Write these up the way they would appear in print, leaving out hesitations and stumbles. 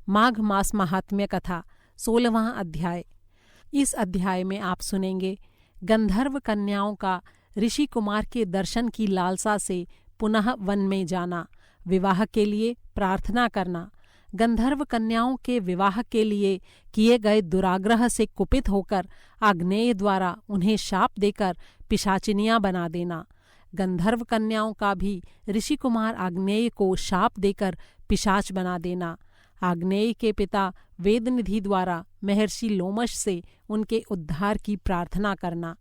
माघ मास महात्म्य कथा 16वां अध्याय। इस अध्याय में आप सुनेंगे गंधर्व कन्याओं का ऋषि कुमार के दर्शन की लालसा से पुनः वन में जाना, विवाह के लिए प्रार्थना करना, गंधर्व कन्याओं के विवाह के लिए किए गए दुराग्रह से कुपित होकर आग्नेय द्वारा उन्हें शाप देकर पिशाचिनियां बना देना, गंधर्व कन्याओं का भी ऋषि कुमार आग्नेय को शाप देकर पिशाच बना देना, आग्नेय के पिता वेदनिधि द्वारा महर्षि लोमश से उनके उद्धार की प्रार्थना करना।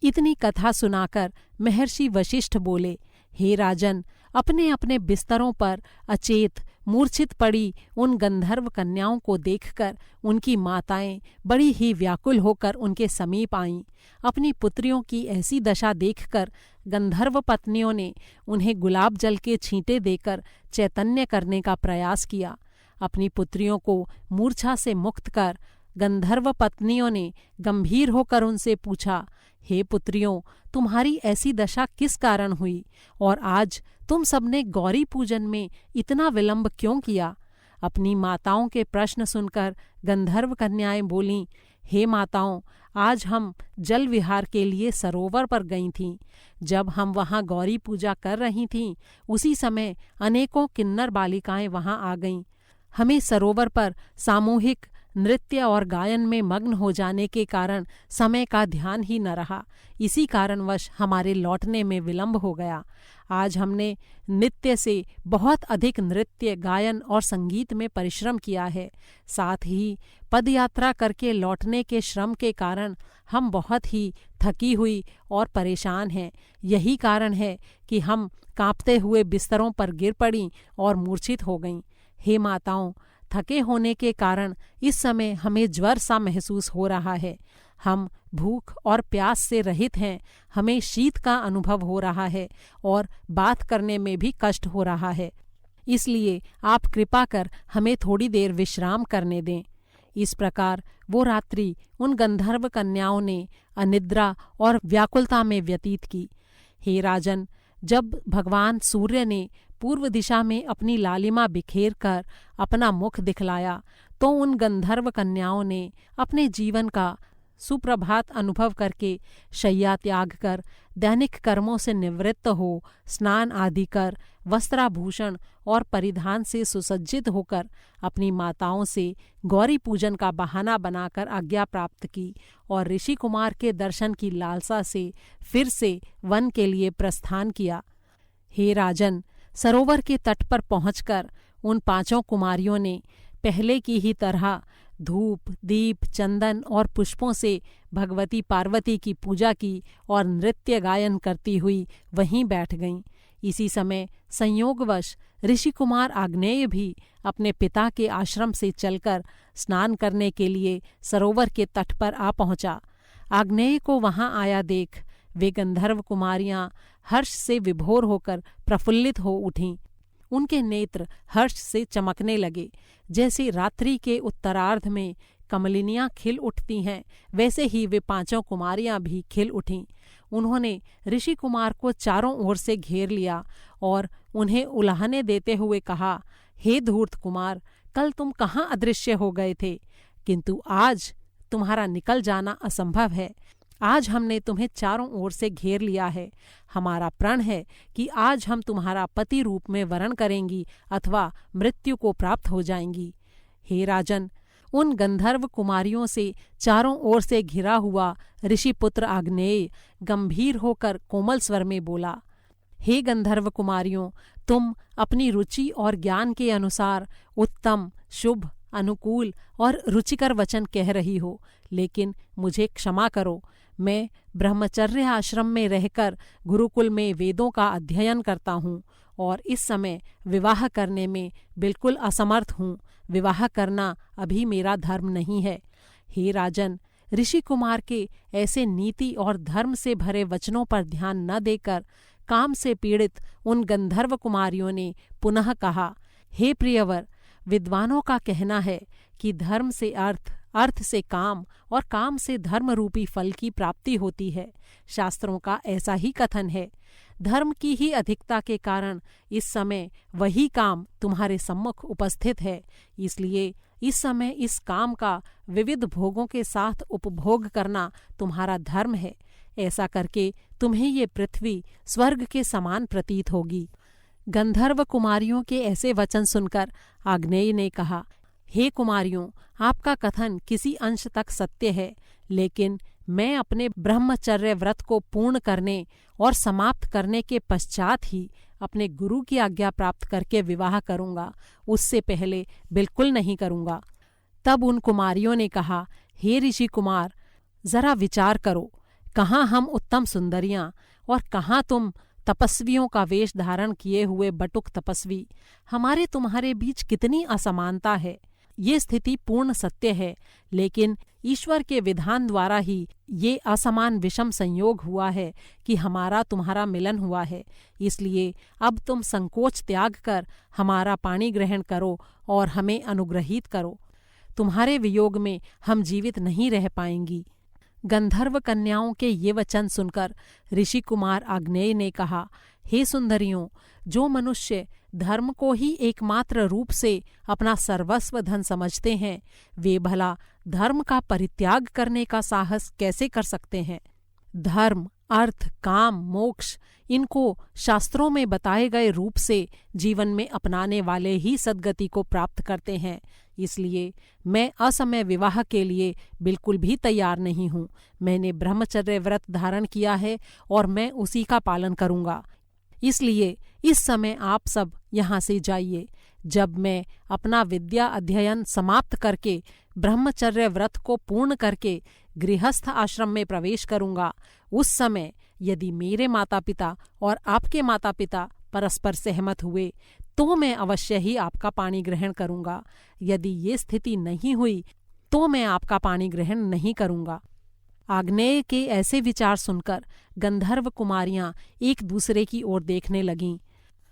इतनी कथा सुनाकर महर्षि वशिष्ठ बोले, हे राजन, अपने अपने बिस्तरों पर अचेत मूर्छित पड़ी उन गंधर्व कन्याओं को देखकर उनकी माताएं बड़ी ही व्याकुल होकर उनके समीप आईं। अपनी पुत्रियों की ऐसी दशा देखकर गंधर्व पत्नियों ने उन्हें गुलाब जल के छींटे देकर चैतन्य करने का प्रयास किया। अपनी पुत्रियों को मूर्छा से मुक्त कर गंधर्व पत्नियों ने गंभीर होकर उनसे पूछा, हे पुत्रियों, तुम्हारी ऐसी दशा किस कारण हुई और आज तुम सबने गौरी पूजन में इतना विलंब क्यों किया? अपनी माताओं के प्रश्न सुनकर गंधर्व कन्याएं बोलीं, हे माताओं, आज हम जल विहार के लिए सरोवर पर गई थीं। जब हम वहाँ गौरी पूजा कर रही थीं, उसी समय अनेकों किन्नर बालिकाएं वहाँ आ गईं। हमें सरोवर पर सामूहिक नृत्य और गायन में मग्न हो जाने के कारण समय का ध्यान ही न रहा। इसी कारणवश हमारे लौटने में विलंब हो गया। आज हमने नित्य से बहुत अधिक नृत्य, गायन और संगीत में परिश्रम किया है। साथ ही पदयात्रा करके लौटने के श्रम के कारण हम बहुत ही थकी हुई और परेशान हैं। यही कारण है कि हम कांपते हुए बिस्तरों पर गिर पड़ीं और मूर्छित हो गईं। हे माताओं, थके होने के कारण इस समय हमें ज्वर सा महसूस हो रहा है। हम भूख और प्यास से रहित हैं। हमें शीत का अनुभव हो रहा है और बात करने में भी कष्ट हो रहा है। इसलिए आप कृपा कर हमें थोड़ी देर विश्राम करने दें। इस प्रकार वो रात्रि उन गंधर्व कन्याओं ने अनिद्रा और व्याकुलता में व्यतीत की। हे राजन, जब भगवान सूर्य ने पूर्व दिशा में अपनी लालिमा बिखेर कर अपना मुख दिखलाया, तो उन गंधर्व कन्याओं ने अपने जीवन का सुप्रभात अनुभव करके शय्या त्याग कर दैनिक कर्मों से निवृत्त हो स्नान आदि कर वस्त्राभूषण और परिधान से सुसज्जित होकर अपनी माताओं से गौरी पूजन का बहाना बनाकर आज्ञा प्राप्त की और ऋषि कुमार के दर्शन की लालसा से फिर से वन के लिए प्रस्थान किया। हे राजन, सरोवर के तट पर पहुंचकर उन पांचों कुमारियों ने पहले की ही तरह धूप, दीप, चंदन और पुष्पों से भगवती पार्वती की पूजा की और नृत्य गायन करती हुई वहीं बैठ गईं। इसी समय संयोगवश ऋषि कुमार आग्नेय भी अपने पिता के आश्रम से चलकर स्नान करने के लिए सरोवर के तट पर आ पहुंचा। आग्नेय को वहां आया देख वे गंधर्व कुमारियां हर्ष से विभोर होकर प्रफुल्लित हो उठीं। उनके नेत्र हर्ष से चमकने लगे। जैसे रात्रि के उत्तरार्ध में कमलिनियां खिल उठती हैं, वैसे ही वे पांचों कुमारियां भी खिल उठीं। उन्होंने ऋषि कुमार को चारों ओर से घेर लिया और उन्हें उलाहने देते हुए कहा, हे धूर्त कुमार, कल तुम कहाँ अदृश्य हो गए थे, किंतु आज तुम्हारा निकल जाना असंभव है। आज हमने तुम्हें चारों ओर से घेर लिया है। हमारा प्रण है कि आज हम तुम्हारा पति रूप में वरण करेंगी अथवा मृत्यु को प्राप्त हो जाएंगी। हे राजन, उन गंधर्व कुमारियों से चारों ओर से घिरा हुआ ऋषिपुत्र आग्नेय गंभीर होकर कोमल स्वर में बोला, हे गंधर्व कुमारियों, तुम अपनी रुचि और ज्ञान के अनुसार उत्तम, शुभ, अनुकूल और रुचिकर वचन कह रही हो, लेकिन मुझे क्षमा करो। मैं ब्रह्मचर्य आश्रम में रहकर गुरुकुल में वेदों का अध्ययन करता हूँ और इस समय विवाह करने में बिल्कुल असमर्थ हूँ। विवाह करना अभी मेरा धर्म नहीं है। हे राजन, ऋषि कुमार के ऐसे नीति और धर्म से भरे वचनों पर ध्यान न देकर काम से पीड़ित उन गंधर्व कुमारियों ने पुनः कहा, हे प्रियवर, विद्वानों का कहना है कि धर्म से अर्थ, अर्थ से काम और काम से धर्म रूपी फल की प्राप्ति होती है। शास्त्रों का ऐसा ही कथन है। धर्म की ही अधिकता के कारण इस समय वही काम तुम्हारे सम्मुख उपस्थित है, इसलिए इस समय इस काम का विविध भोगों के साथ उपभोग करना तुम्हारा धर्म है। ऐसा करके तुम्हें ये पृथ्वी स्वर्ग के समान प्रतीत होगी। गंधर्व कुमारियों के ऐसे वचन सुनकर आग्नेय ने कहा, हे कुमारियों, आपका कथन किसी अंश तक सत्य है, लेकिन मैं अपने ब्रह्मचर्य व्रत को पूर्ण करने और समाप्त करने के पश्चात ही अपने गुरु की आज्ञा प्राप्त करके विवाह करूँगा, उससे पहले बिल्कुल नहीं करूँगा। तब उन कुमारियों ने कहा, हे ऋषि कुमार, जरा विचार करो, कहाँ हम उत्तम सुंदरियाँ और कहाँ तुम तपस्वियों का वेश धारण किए हुए बटुक तपस्वी। हमारे तुम्हारे बीच कितनी असमानता है। ये स्थिति पूर्ण सत्य है, लेकिन ईश्वर के विधान द्वारा ही ये असमान विषम संयोग हुआ है कि हमारा तुम्हारा मिलन हुआ है। इसलिए अब तुम संकोच त्याग कर हमारा पाणी ग्रहण करो और हमें अनुग्रहित करो। तुम्हारे वियोग में हम जीवित नहीं रह पाएंगी। गंधर्व कन्याओं के ये वचन सुनकर ऋषि कुमार आग्नेय ने कहा, हे सुंदरियों, जो मनुष्य धर्म को ही एकमात्र रूप से अपना सर्वस्व धन समझते हैं, वे भला धर्म का परित्याग करने का साहस कैसे कर सकते हैं। धर्म, अर्थ, काम, मोक्ष, इनको शास्त्रों में बताए गए रूप से जीवन में अपनाने वाले ही सद्गति को प्राप्त करते हैं। इसलिए मैं असमय विवाह के लिए बिल्कुल भी तैयार नहीं हूँ। मैंने ब्रह्मचर्य व्रत धारण किया है और मैं उसी का पालन करूँगा। इसलिए इस समय आप सब यहाँ से जाइए। जब मैं अपना विद्या अध्ययन समाप्त करके ब्रह्मचर्य व्रत को पूर्ण करके गृहस्थ आश्रम में प्रवेश करूँगा, उस समय यदि मेरे माता पिता और आपके माता पिता परस्पर सहमत हुए तो मैं अवश्य ही आपका पाणी ग्रहण करूँगा। यदि ये स्थिति नहीं हुई तो मैं आपका पाणी ग्रहण नहीं करूँगा। आग्नेय के ऐसे विचार सुनकर गंधर्व कुमारियां एक दूसरे की ओर देखने लगीं।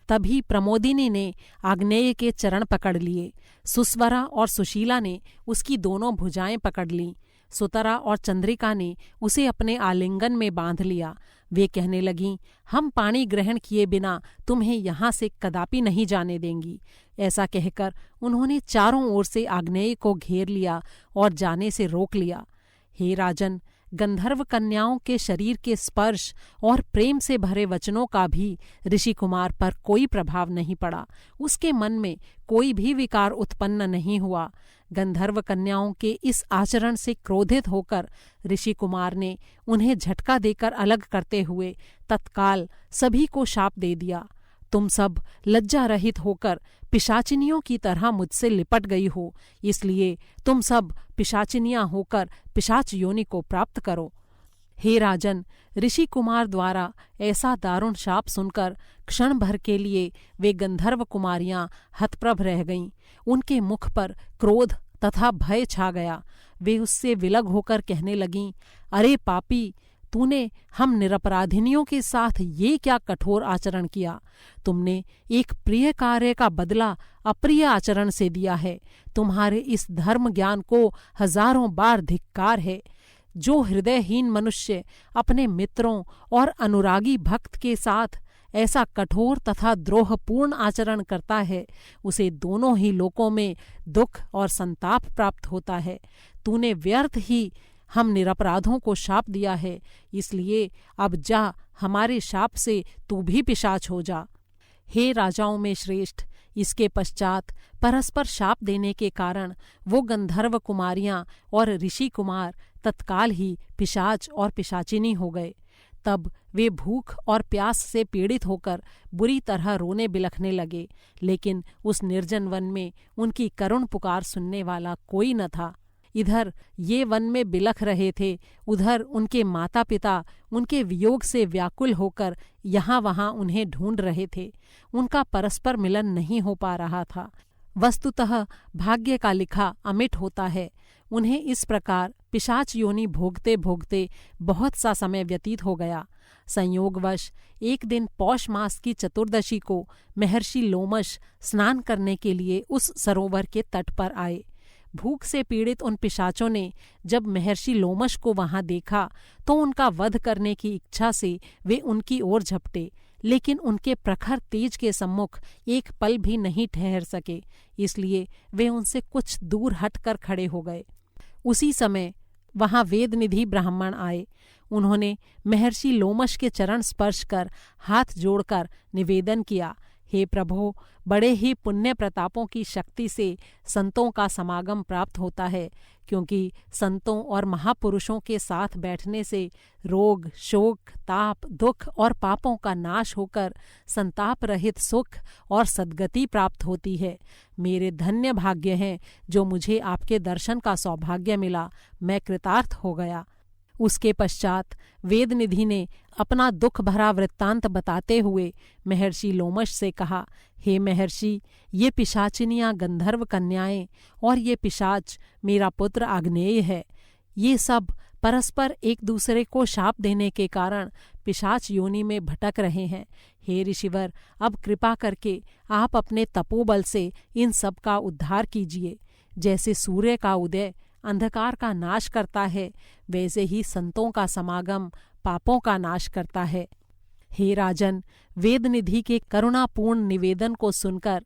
तभी प्रमोदिनी ने आग्नेय के चरण पकड़ लिए। सुस्वरा और सुशीला ने उसकी दोनों भुजाएं पकड़ लीं। सुतरा और चंद्रिका ने उसे अपने आलिंगन में बांध लिया। वे कहने लगीं, हम पाणी ग्रहण किए बिना तुम्हें यहाँ से कदापि नहीं जाने देंगी। ऐसा कहकर उन्होंने चारों ओर से आग्नेय को घेर लिया और जाने से रोक लिया। हे राजन, गंधर्व कन्याओं के शरीर के स्पर्श और प्रेम से भरे वचनों का भी ऋषि कुमार पर कोई प्रभाव नहीं पड़ा। उसके मन में कोई भी विकार उत्पन्न नहीं हुआ। गंधर्व कन्याओं के इस आचरण से क्रोधित होकर ऋषि कुमार ने उन्हें झटका देकर अलग करते हुए तत्काल सभी को शाप दे दिया। तुम सब लज्जा रहित होकर पिशाचिनियों की तरह मुझसे लिपट गई हो, इसलिए तुम सब पिशाचिनियां होकर पिशाच योनि को प्राप्त करो। हे राजन, ऋषि कुमार द्वारा ऐसा दारुण शाप सुनकर क्षण भर के लिए वे गंधर्व कुमारियां हतप्रभ रह गईं। उनके मुख पर क्रोध तथा भय छा गया। वे उससे विलग होकर कहने लगीं, अरे पापी, तूने हम निरपराधिनियों के साथ ये क्या कठोर आचरण किया। तुमने एक प्रिय कार्य का बदला अप्रिय आचरण से दिया है। तुम्हारे इस धर्म ज्ञान को हजारों बार धिक्कार है। जो हृदयहीन मनुष्य अपने मित्रों और अनुरागी भक्त के साथ ऐसा कठोर तथा द्रोहपूर्ण आचरण करता है, उसे दोनों ही लोकों में दुख और संताप प्राप्त होता है। तूने व्यर्थ ही हम निरपराधों को शाप दिया है, इसलिए अब जा, हमारे शाप से तू भी पिशाच हो जा। हे राजाओं में श्रेष्ठ, इसके पश्चात परस्पर शाप देने के कारण वो गंधर्व कुमारियां और ऋषि कुमार तत्काल ही पिशाच और पिशाचिनी हो गए। तब वे भूख और प्यास से पीड़ित होकर बुरी तरह रोने बिलखने लगे, लेकिन उस निर्जन वन में उनकी करुण पुकार सुनने वाला कोई न था। इधर ये वन में बिलख रहे थे, उधर उनके माता पिता उनके वियोग से व्याकुल होकर यहाँ वहाँ उन्हें ढूंढ रहे थे। उनका परस्पर मिलन नहीं हो पा रहा था। वस्तुतः भाग्य का लिखा अमिट होता है। उन्हें इस प्रकार पिशाच योनि भोगते भोगते बहुत सा समय व्यतीत हो गया। संयोगवश एक दिन पौष मास की चतुर्दशी को महर्षि लोमश स्नान करने के लिए उस सरोवर के तट पर आए। भूख से पीड़ित उन पिशाचों ने जब महर्षि लोमश को वहां देखा तो उनका वध करने की इच्छा से वे उनकी ओर झपटे, लेकिन उनके प्रखर तेज के सम्मुख एक पल भी नहीं ठहर सके, इसलिए वे उनसे कुछ दूर हटकर खड़े हो गए। उसी समय वहाँ वेदनिधि ब्राह्मण आए। उन्होंने महर्षि लोमश के चरण स्पर्श कर हाथ जोड़कर निवेदन किया, हे प्रभो, बड़े ही पुण्य प्रतापों की शक्ति से संतों का समागम प्राप्त होता है, क्योंकि संतों और महापुरुषों के साथ बैठने से रोग, शोक, ताप, दुख और पापों का नाश होकर संताप रहित सुख और सद्गति प्राप्त होती है। मेरे धन्य भाग्य हैं जो मुझे आपके दर्शन का सौभाग्य मिला। मैं कृतार्थ हो गया। उसके पश्चात वेदनिधि ने अपना दुख भरा वृत्तांत बताते हुए महर्षि लोमश से कहा, हे महर्षि, ये पिशाचिनियाँ गंधर्व कन्याएं और ये पिशाच मेरा पुत्र आग्नेय है। ये सब परस्पर एक दूसरे को शाप देने के कारण पिशाच योनि में भटक रहे हैं। हे ऋषिवर, अब कृपा करके आप अपने तपोबल से इन सब का उद्धार कीजिए। जैसे सूर्य का उदय अंधकार का नाश करता है, वैसे ही संतों का समागम पापों का नाश करता है। हे राजन, वेदनिधि के करुणापूर्ण निवेदन को सुनकर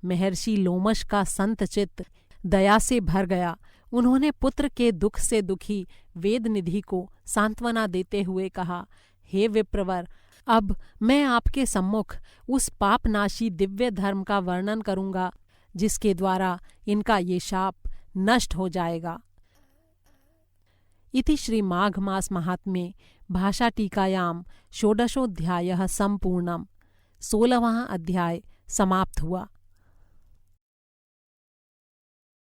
महर्षि लोमश का संत चित्त दया से भर गया। उन्होंने पुत्र के दुख से दुखी वेदनिधि को सांत्वना देते हुए कहा, हे विप्रवर, अब मैं आपके सम्मुख उस पापनाशी दिव्य धर्म का वर्णन करूँगा जिसके द्वारा इनका ये शाप नष्ट हो जाएगा। इति श्री माघ मास महात्म्ये भाषा टीकायाम षोडशोऽध्यायः सम्पूर्णम्। 16वां अध्याय समाप्त हुआ।